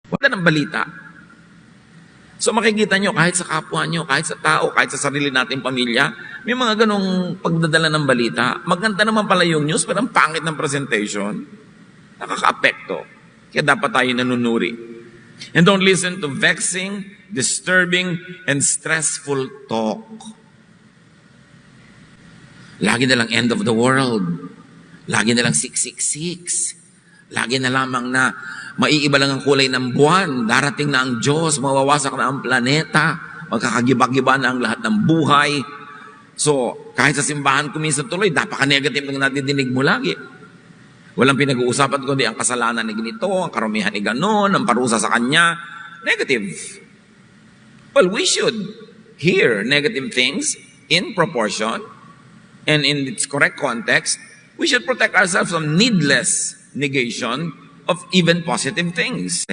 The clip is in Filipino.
Wala ng balita. So makikita nyo, kahit sa kapwa nyo, kahit sa tao, kahit sa sarili nating pamilya, may mga ganong pagdadala ng balita. Maganda naman pala yung news, pero ang pangit ng presentation. Nakaka-apekto. Kaya dapat tayo nanunuri. And don't listen to vexing, disturbing, and stressful talk. Lagi na lang end of the world. Lagi na lang 666. Lagi na lamang na maiiba lang ang kulay ng buwan. Darating na ang Diyos, mawawasak na ang planeta. Magkakagiba-giba na ang lahat ng buhay. So, kahit sa simbahan ko minsan tuloy, napaka-negative ng nadidinig mo lagi. Walang pinag-uusapan kundi ang kasalanan ni ganito, ang karumihan ni ganon, ang parusa sa kanya. Negative. Well, we should hear negative things in proportion and in its correct context. We should protect ourselves from needless negation of even positive things.